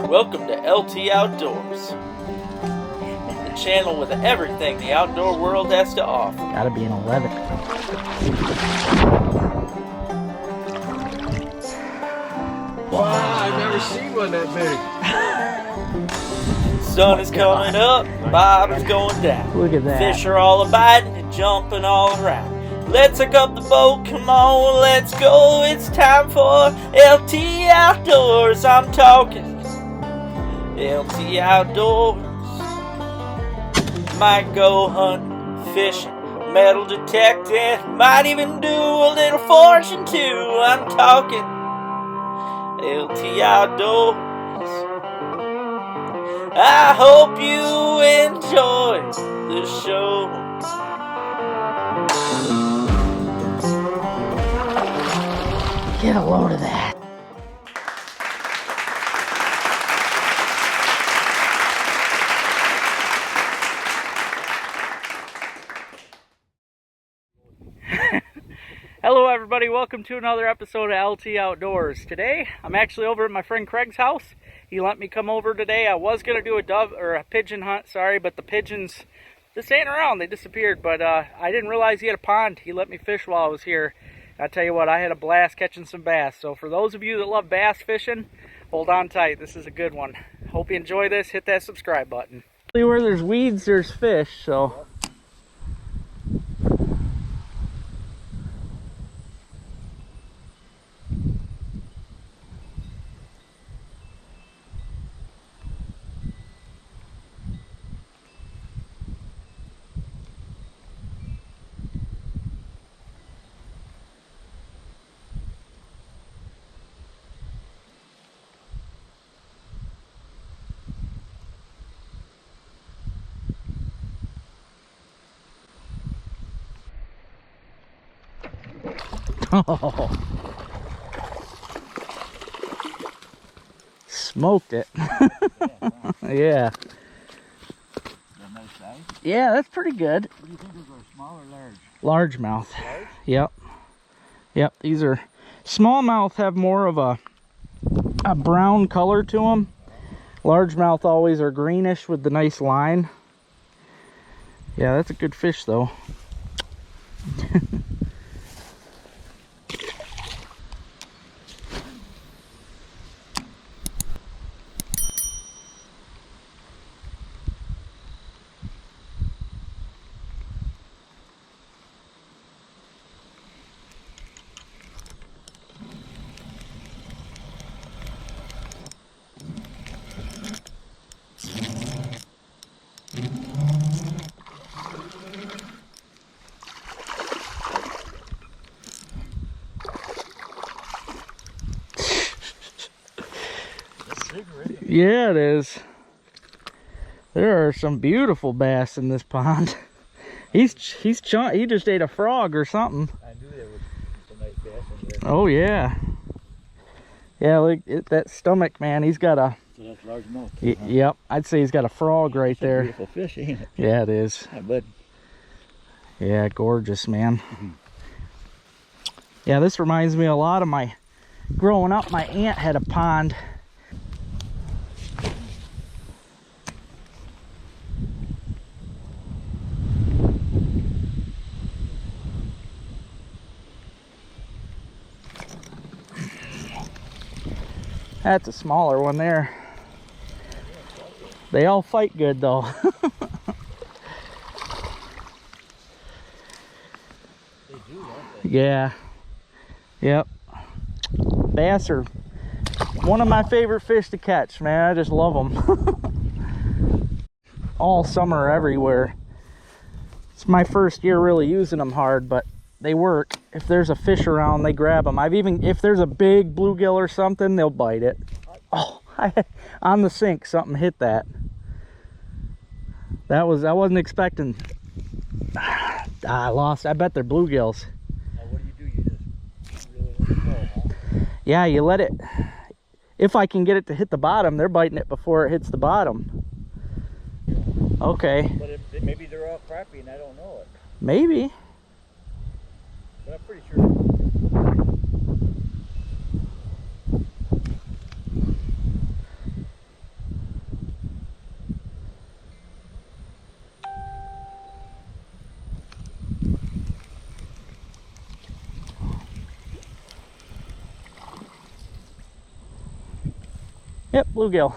Welcome to LT Outdoors, the channel with everything the outdoor world has to offer. Gotta be an 11. Wow, I've never seen one that big. Sun is coming up, bobber's going down. Look at that. Fish are all a-biting and jumping all around. Let's hook up the boat, come on, let's go. It's time for LT Outdoors. I'm talking LT Outdoors. Might go hunting, fishing, metal detecting, might even do a little fortune too. I'm talking LT Outdoors. I hope you enjoy the show. Get a load of that. Hello everybody, welcome to another episode of LT Outdoors. Today, I'm actually over at my friend Craig's house. He let me come over today. I was going to do a pigeon hunt, but the pigeons just ain't around. They disappeared, but I didn't realize he had a pond. He let me fish while I was here. I tell you what, I had a blast catching some bass. So for those of you that love bass fishing, hold on tight. This is a good one. Hope you enjoy this. Hit that subscribe button. Where there's weeds, there's fish, so... Oh, smoked it. Yeah. Yeah, that's pretty good. What do you think, those are small or Largemouth. large? Large? Yep. Yep, these are smallmouth, have more of a brown color to them. Largemouth always are greenish with the nice line. Yeah, that's a good fish though. Yeah, it is. There are some beautiful bass in this pond. He just ate a frog or something. I knew there was some nice bass in there. Oh yeah. Yeah, look at that stomach, man. He's got a... So that's largemouth. Yep, I'd say he's got a frog right there. Beautiful fish, ain't it? Yeah, it is. Yeah, bud. Yeah, gorgeous, man. Yeah, this reminds me a lot of my... Growing up, my aunt had a pond. That's a smaller one there. They all fight good though. They do, don't they? Yeah. Yep. Bass are one of my favorite fish to catch, man. I just love them. All summer, everywhere. It's my first year really using them hard, but they work. If there's a fish around, they grab them. If there's a big bluegill or something, they'll bite it. Oh, on the sink, something hit that. I wasn't expecting. I lost. I bet they're bluegills. Now, what do? You just really let it go, huh? Yeah, you let it. If I can get it to hit the bottom, they're biting it before it hits the bottom. Okay. But maybe they're all crappy and I don't know it. Maybe. But I'm pretty sure. Yep, bluegill.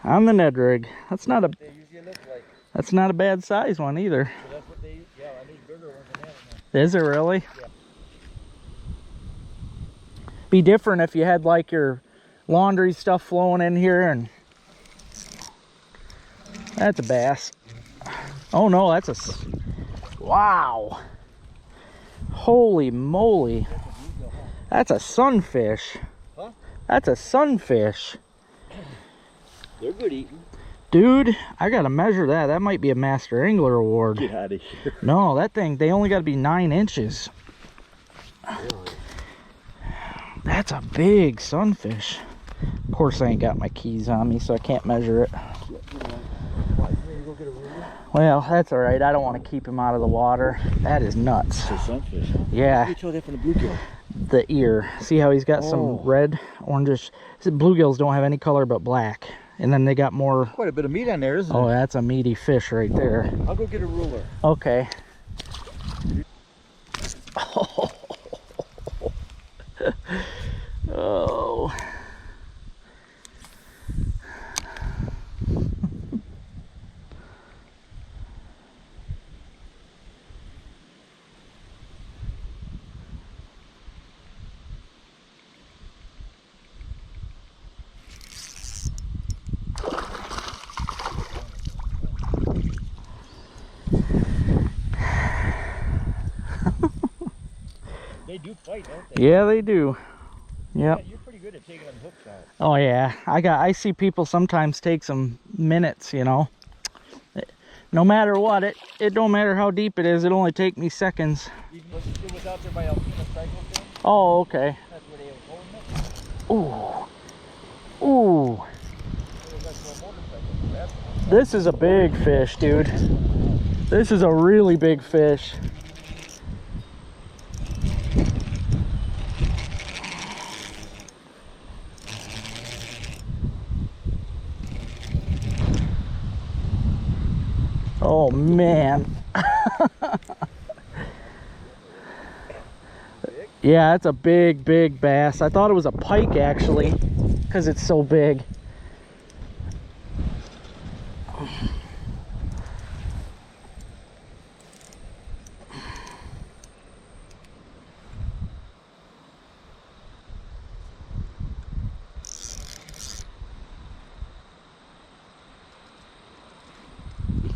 On the Ned rig. That's not a They usually look like. that's not a bad size one either. So that's what they. Yeah, I need bigger ones than that. Is it really? Yeah. Be different if you had like your laundry stuff flowing in here, and that's a bass. Oh no, that's a wow. Holy moly. That's a sunfish. Huh? That's a sunfish. They're good eating. Dude, I gotta measure that. That might be a Master Angler Award. Get out of here. No, that thing, they only gotta be 9 inches. Really? That's a big sunfish. Of course, I ain't got my keys on me, so I can't measure it. What, you ready to go get a ruler? Well, that's all right. I don't want to keep him out of the water. That is nuts. It's a sunfish, huh? Yeah. You tell that from the bluegill. The ear. See how he's got some red, orangish. Bluegills don't have any color but black. And then they got more. Quite a bit of meat on there, isn't Oh, it? that's a meaty fish right there. I'll go get a ruler. Okay. Oh. They do fight, don't they? Yeah, they do. Yep. Yeah, you're pretty good at taking them hooks out. Oh yeah, I see people sometimes take some minutes, you know. No matter what, it don't matter how deep it is, it only take me seconds. Even it was out there by Alpina Cycle thing. Oh, okay. That's where they were holding it. Ooh. Ooh. They were like a motorcycle. That's This is a big fish, dude. This is a really big fish. Oh man. Yeah, that's a big bass. I thought it was a pike actually, because it's so big.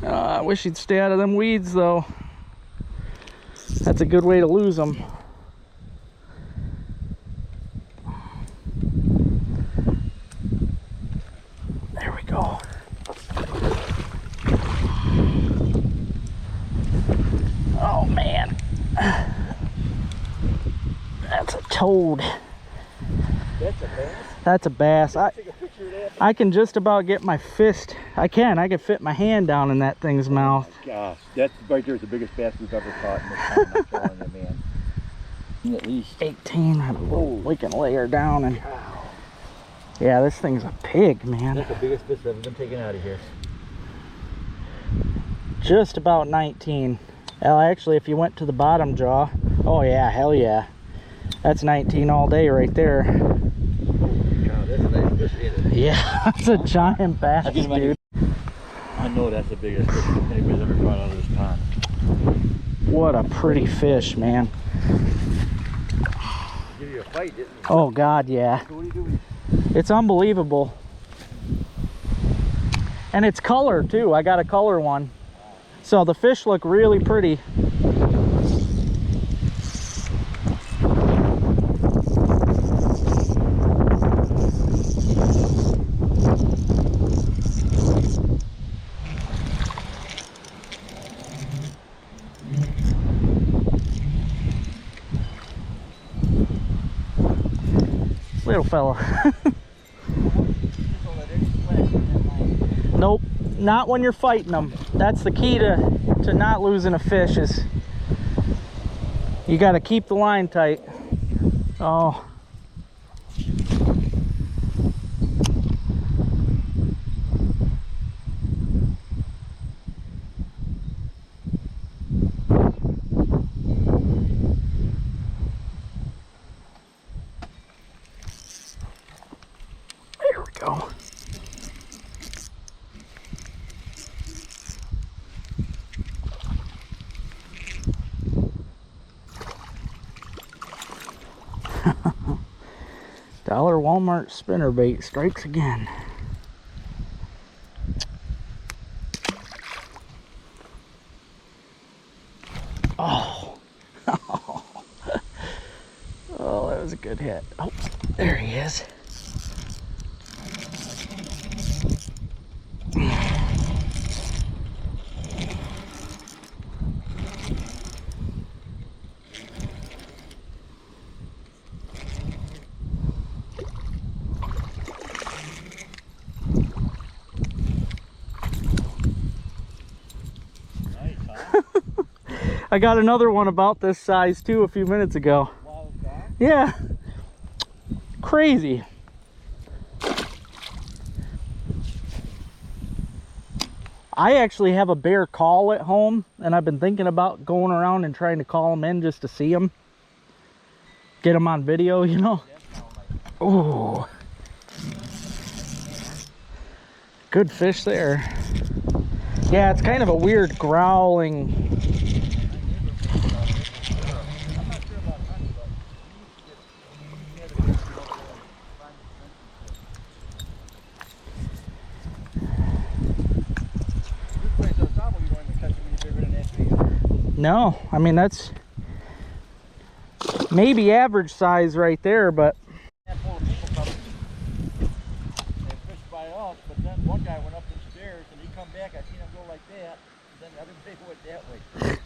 I wish he'd stay out of them weeds though. That's a good way to lose them. There we go. Oh man. That's a toad. That's a bass? That's a bass. Take a picture of that. I can just about get my fist. I can fit my hand down in that thing's mouth. Gosh, that right there is the biggest bass we've ever caught in this time. I'm telling you, man. At least 18. We can lay her down and. Yeah, this thing's a pig, man. That's the biggest fish I've ever been taken out of here. Just about 19. Well, actually, if you went to the bottom jaw, oh yeah, hell yeah. That's 19 all day right there. God, that's a nice fish, ain't it? Yeah, that's a giant bass, dude. I know that's the biggest fish anybody's ever caught out of this pond. What a pretty fish, man. Give you a fight, didn't it? Oh God, yeah. So what are you doing? It's unbelievable. And it's color too. I got a color one. So the fish look really pretty. Little fella. Nope, not when you're fighting them. That's the key to not losing a fish is you got to keep the line tight. Oh. go. Dollar Walmart spinnerbait strikes again. Oh. Oh, that was a good hit. Oh, there he is. I got another one about this size too a few minutes ago. Yeah. Crazy. I actually have a bear call at home, and I've been thinking about going around and trying to call them in just to see them. Get them on video, you know. Ooh. Good fish there. Yeah, it's kind of a weird growling. No, I mean that's maybe average size right there, but They fished by us, but then one guy went up the stairs and he come back. I seen him go like that, and then the other day went that way.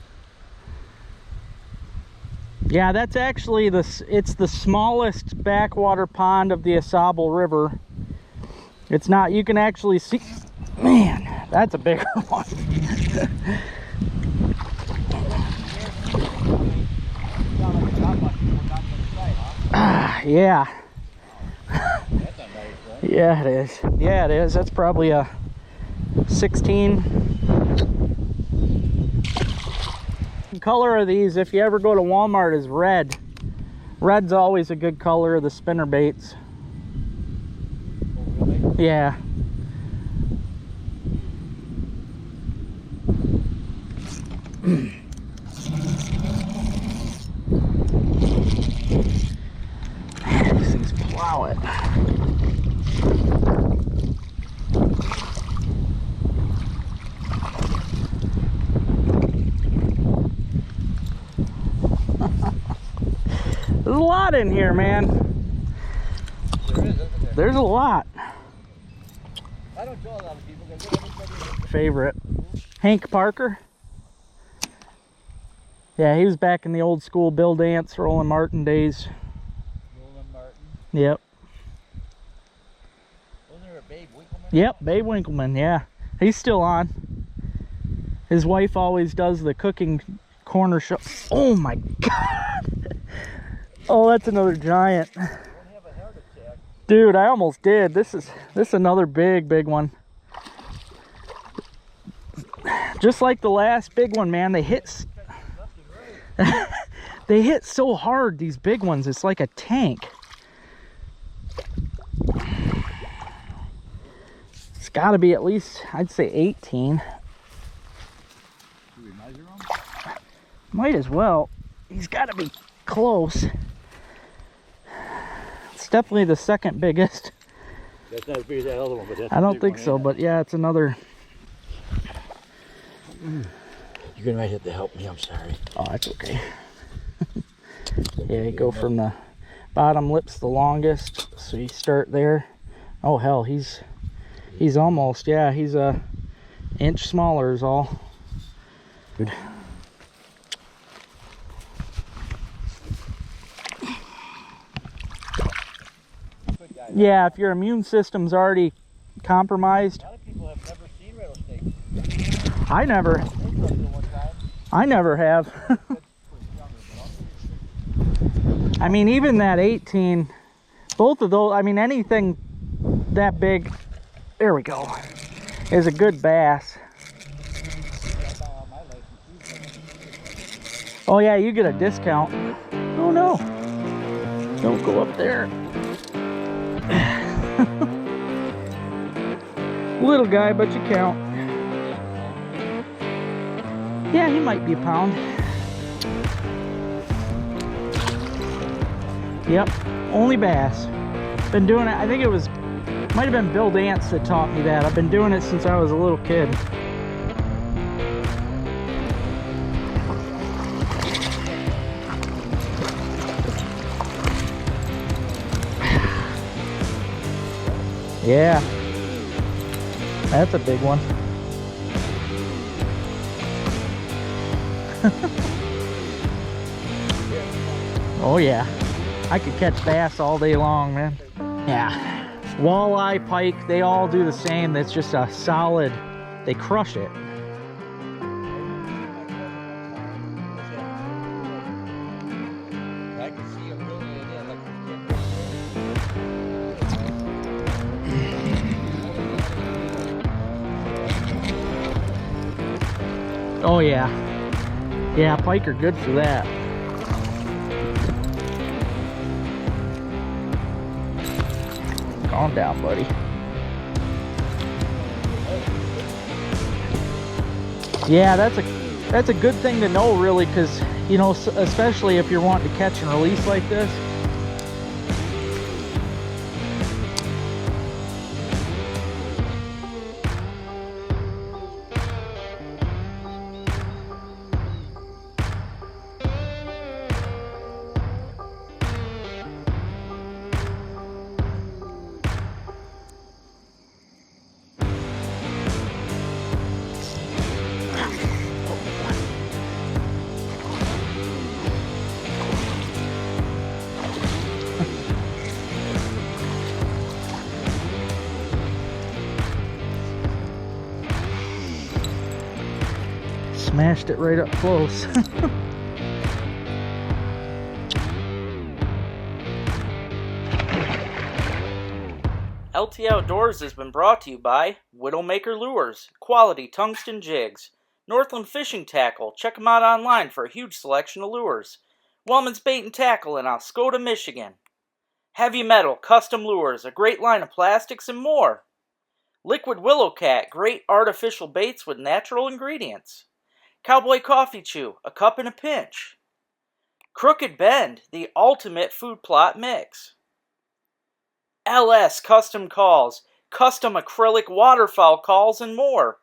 yeah, that's actually it's the smallest backwater pond of the Asable River. It's not, you can actually see, man, that's a bigger one. Yeah. Yeah, it is. Yeah, it is. That's probably a 16. The color of these, if you ever go to Walmart, is red. Red's always a good color of the spinner baits. Oh, really? Yeah. These things plow it. There's a lot in here, man. There is, isn't there? There's a lot. I don't tell a lot of people because everybody. Favorite. Hank Parker. Yeah, he was back in the old school Bill Dance, Roland Martin days. Roland Martin. Yep. Wasn't there a Babe Winkleman? Yep, Babe Winkleman, yeah. He's still on. His wife always does the cooking corner show. Oh my God. Oh, that's another giant. Don't have a heart attack. Dude, I almost did. This is another big one. Just like the last big one, man. They hit they hit so hard, these big ones. It's like a tank. It's got to be at least, I'd say 18. Should we measure them? Might as well. He's got to be close. It's definitely the second biggest. That's not as big as that other one, but that's I don't think so, but yeah, it's another. You're gonna have to help me. I'm sorry. Oh, that's okay. Yeah, you go from the bottom lip's the longest, so you start there. Oh hell, he's almost, yeah, he's a inch smaller is all. Good. Yeah, if your immune system's already compromised. A lot of people have never seen rattlesnakes. I never have. I mean, even that 18, both of those, I mean, anything that big, there we go, is a good bass. Oh yeah, you get a discount. Oh no, don't go up there. Little guy, but you count. Yeah, he might be a pound. Yep, only bass. Been doing it, I think it was, might have been Bill Dance that taught me that. I've been doing it since I was a little kid. Yeah, that's a big one. Oh yeah, I could catch bass all day long, man. Yeah, walleye, pike, they all do the same. That's just a solid, they crush it. I can see him really in there like Oh yeah, yeah, pike are good for that. Calm down, buddy. Yeah, that's a good thing to know, really, because, you know, especially if you're wanting to catch and release like this. Smashed it right up close. LT Outdoors has been brought to you by Widowmaker Lures, quality tungsten jigs, Northland Fishing Tackle, check them out online for a huge selection of lures, Wellman's Bait and Tackle in Oscoda, Michigan, Heavy Metal, custom lures, a great line of plastics and more, Liquid Willow Cat, great artificial baits with natural ingredients, Cowboy Coffee Chew, a cup in a pinch, Crooked Bend, the ultimate food plot mix, LS Custom Calls, custom acrylic waterfowl calls, and more.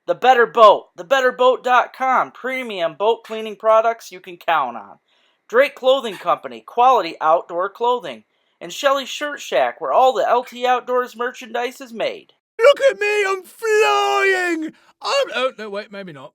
The Better Boat, thebetterboat.com, premium boat cleaning products you can count on. Drake Clothing Company, quality outdoor clothing. And Shelly's Shirt Shack, where all the LT Outdoors merchandise is made. Look at me, I'm flying! Oh, no, wait, maybe not.